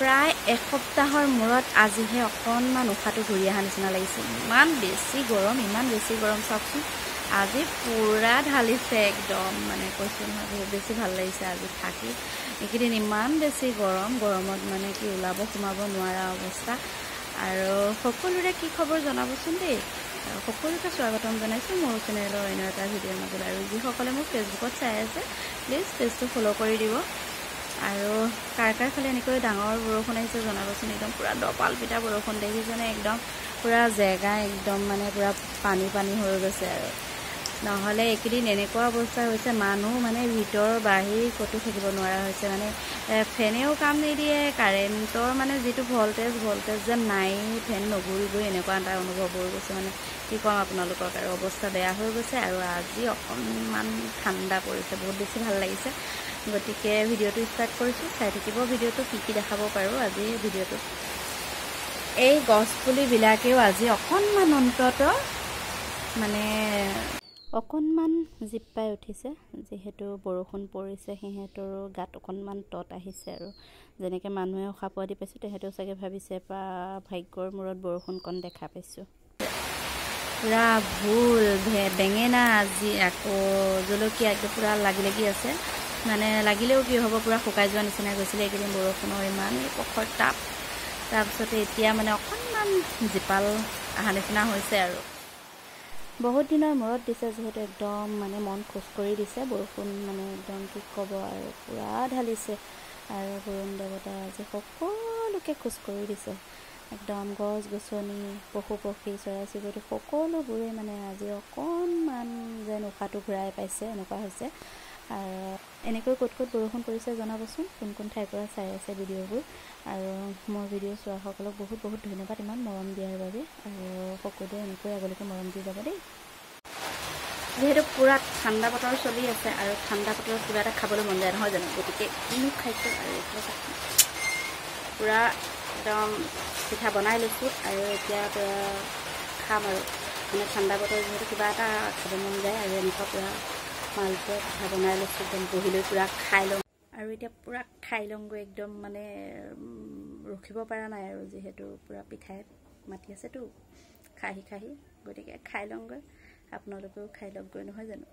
প্ৰায় এসপ্তাহৰ মূৰত আজিহে অকণমান উশাহটো ঘূৰি অহা নিচিনা লাগিছে। ইমান বেছি গৰম চাওকচোন। আজি পুৰা ঢালিছে একদম, মানে কৈছোঁ নহয়, বহুত বেছি ভাল লাগিছে আজি থাকি। এইকেইদিন ইমান বেছি গৰমত মানে কি ওলাব সোমাব নোৱাৰা অৱস্থা। আৰু সকলোৰে কি খবৰ জনাবচোন দেই। সকলোকে স্বাগতম জনাইছোঁ মোৰ চেনেলৰ অন্য এটা ভিডিঅ'ৰ মাজত। আৰু যিসকলে মোক ফেচবুকত চাই আছে প্লিজ পেজটো ফ'ল' কৰি দিব। আৰু কাৰ ফালে এনেকৈ ডাঙৰ বৰষুণ আহিছে জনাবচোন। একদম পূৰা দপাল পিঠা বৰষুণ দেখিছেনে, একদম পূৰা জেগা একদম মানে পূৰা পানী হৈ গৈছে। আৰু নহ'লে এইকেইদিন এনেকুৱা অৱস্থা হৈছে, মানুহ মানে ভিতৰ বাহিৰ ক'তো থাকিব নোৱাৰা হৈছে। মানে ফেনেও কাম নিদিয়ে, কাৰেণ্টৰ মানে যিটো ভল্টেজ যেন নাই, ফেন নঘূৰিবই, এনেকুৱা এটা অনুভৱ হৈ গৈছে। মানে কি ক'ম আপোনালোকক, আৰু অৱস্থা বেয়া হৈ গৈছে। আৰু আজি অকণমান ঠাণ্ডা পৰিছে, বহুত বেছি ভাল লাগিছে। গতিকে ভিডিঅ'টো ষ্টাৰ্ট কৰিছোঁ, চাই থাকিব ভিডিঅ'টো কি দেখাব পাৰোঁ আজি ভিডিঅ'টোত। এই গছপুলিবিলাকেও আজি অকণমান অন্তত মানে অকণমান জীপ পাই উঠিছে। যিহেতু বৰষুণ পৰিছে, সিহঁতৰো গাত অকণমান তত আহিছে। আৰু যেনেকৈ মানুহে উশাহ পোৱা দি পাইছোঁ, তেহেঁতেও চাগে ভাবিছে ভাগ্যৰ মূৰত বৰষুণকণ দেখা পাইছোঁ। পূৰা ভোল বেঙেনা আজি আকৌ জলকীয়া একদম পূৰা লাগি আছে। মানে লাগিলেও কি হ'ব, পূৰা শুকাই যোৱা নিচিনা গৈছিলে এইকেইদিন বৰষুণৰ ইমানেই প্ৰখৰ তাপ। তাৰপিছতে এতিয়া মানে অকণমান জীপাল অহা নিচিনা হৈছে। আৰু বহুত দিনৰ মূৰত দিছে যিহেতু একদম মানে মন খোজ কৰি দিছে বৰষুণ। মানে একদম কি ক'ব, আৰু পূৰা ঢালিছে। আৰু বৰুণ দেৱতাই আজি সকলোকে খোজ কৰি দিছে। একদম গছ গছনি, পশু পক্ষী, চৰাই চিৰিকটি সকলোবোৰে মানে আজি অকণমান যেন উশাহটো ঘূৰাই পাইছে, এনেকুৱা হৈছে। আৰু এনেকৈ ক'ত বৰষুণ পৰিছে জনাবচোন, কোন ঠাইৰ পৰা চাই আছে ভিডিঅ'বোৰ। আৰু মোৰ ভিডিঅ' চোৱাসকলক বহুত ধন্যবাদ ইমান মৰম দিয়াৰ বাবে। আৰু সকলোৱে এনেকৈ আগলৈকে মৰম দি যাব দেই। যিহেতু পূৰা ঠাণ্ডা বতৰ চলি আছে, আৰু ঠাণ্ডা বতৰত কিবা এটা খাবলৈ মন যায় নহয় জানো। গতিকে কিনো খাইছোঁ, আৰু এতিয়া পূৰা একদম পিঠা বনাই লৈছোঁ। আৰু এতিয়া খাম। আৰু মানে ঠাণ্ডা বতৰ যিহেতু কিবা এটা খাব মন যায়। আৰু এনেকুৱা পূৰা মালপোৱা পিঠা বনাই লৈছোঁ, একদম বহি লৈ পূৰা খাই লওঁ। আৰু এতিয়া পূৰা খাই লওঁগৈ, একদম মানে ৰখিব পৰা নাই। আৰু যিহেতু পূৰা পিঠাই মাতি আছেতো খাহি, গতিকে খাই লওঁগৈ। আপোনালোকেও খাই লওঁগৈ নহয় জানো।